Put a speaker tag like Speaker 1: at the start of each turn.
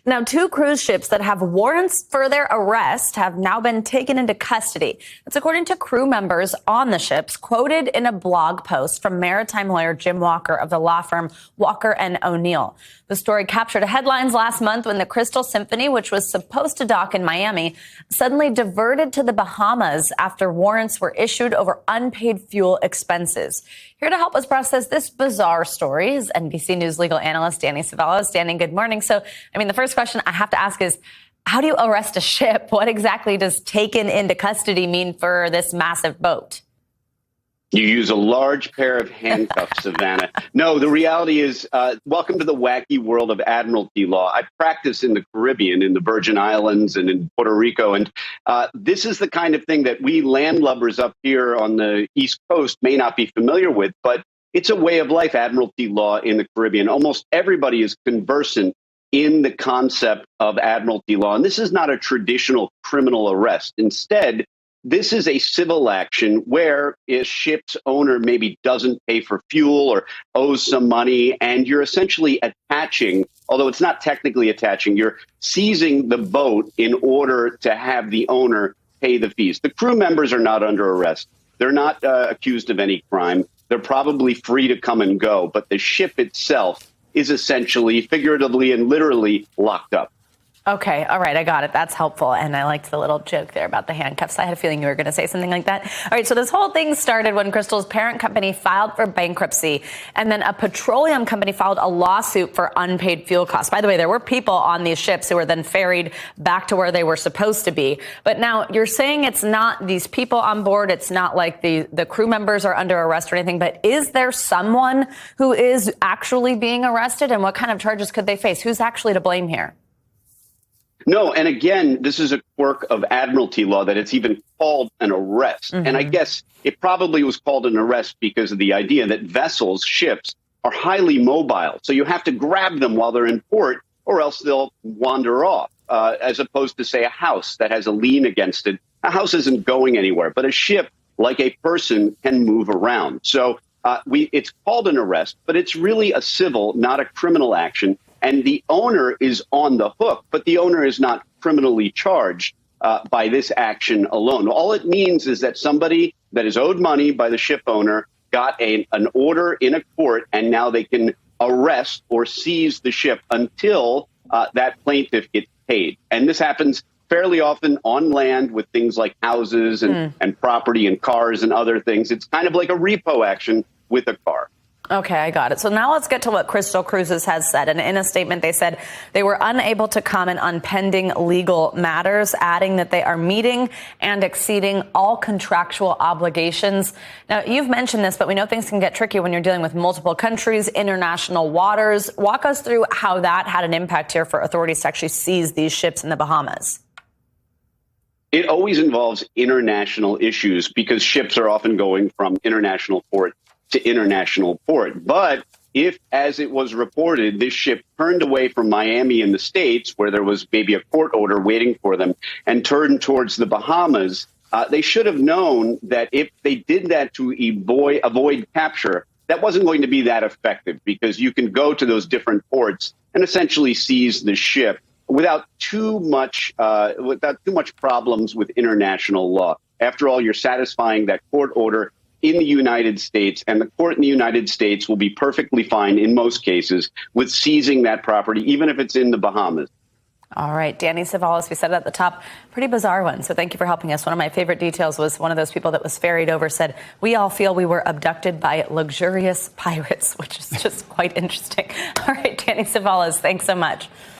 Speaker 1: Now, two cruise ships that have warrants for their arrest have now been taken into custody. That's according to crew members on the ships, quoted in a blog post from maritime lawyer Jim Walker of the law firm Walker and O'Neill. The story captured headlines last month when the Crystal Symphony, which was supposed to dock in Miami, suddenly diverted to the Bahamas after warrants were issued over unpaid fuel expenses. Here to help us process this bizarre story is NBC News legal analyst Danny Savalas. Danny, good morning. So, the first question I have to ask is, how do you arrest a ship? What exactly does taken into custody mean for this massive boat?
Speaker 2: You use a large pair of handcuffs, Savannah. No, the reality is, welcome to the wacky world of admiralty law. I practice in the Caribbean, in the Virgin Islands and in Puerto Rico. And this is the kind of thing that we landlubbers up here on the East Coast may not be familiar with, but it's a way of life, admiralty law in the Caribbean. Almost everybody is conversant in the concept of admiralty law. And this is not a traditional criminal arrest. Instead, this is a civil action where a ship's owner maybe doesn't pay for fuel or owes some money, and you're essentially attaching, although it's not technically attaching, you're seizing the boat in order to have the owner pay the fees. The crew members are not under arrest. They're not accused of any crime. They're probably free to come and go, but the ship itself is essentially, figuratively and literally, locked up.
Speaker 1: Okay. All right. I got it. That's helpful. And I liked the little joke there about the handcuffs. I had a feeling you were going to say something like that. All right. So this whole thing started when Crystal's parent company filed for bankruptcy, and then a petroleum company filed a lawsuit for unpaid fuel costs. By the way, there were people on these ships who were then ferried back to where they were supposed to be. But now you're saying it's not these people on board. It's not like the crew members are under arrest or anything. But is there someone who is actually being arrested? And what kind of charges could they face? Who's actually to blame here?
Speaker 2: No, and again, this is a quirk of admiralty law that it's even called an arrest. And I guess it probably was called an arrest because of the idea that vessels, ships, are highly mobile. So you have to grab them while they're in port, or else they'll wander off, as opposed to, say, a house that has a lien against it. A house isn't going anywhere, but a ship, like a person, can move around. So it's called an arrest, but it's really a civil, not a criminal action. And the owner is on the hook, but the owner is not criminally charged by this action alone. All it means is that somebody that is owed money by the ship owner got an order in a court, and now they can arrest or seize the ship until that plaintiff gets paid. And this happens fairly often on land with things like houses and property and cars and other things. It's kind of like a repo action with a car.
Speaker 1: Okay, I got it. So now let's get to what Crystal Cruises has said. And in a statement, they said they were unable to comment on pending legal matters, adding that they are meeting and exceeding all contractual obligations. Now, you've mentioned this, but we know things can get tricky when you're dealing with multiple countries, international waters. Walk us through how that had an impact here for authorities to actually seize these ships in the Bahamas.
Speaker 2: It always involves international issues because ships are often going from international port to international port. But if, as it was reported, this ship turned away from Miami in the States, where there was maybe a court order waiting for them, and turned towards the Bahamas, they should have known that if they did that to avoid capture, that wasn't going to be that effective, because you can go to those different ports and essentially seize the ship without too much problems with international law. After all, you're satisfying that court order in the United States, and the court in the United States will be perfectly fine in most cases with seizing that property, even if it's in the Bahamas.
Speaker 1: All right, Danny Savalas, we said it at the top, pretty bizarre one. So thank you for helping us. One of my favorite details was one of those people that was ferried over said, "We all feel we were abducted by luxurious pirates," which is just quite interesting. All right, Danny Savalas, thanks so much.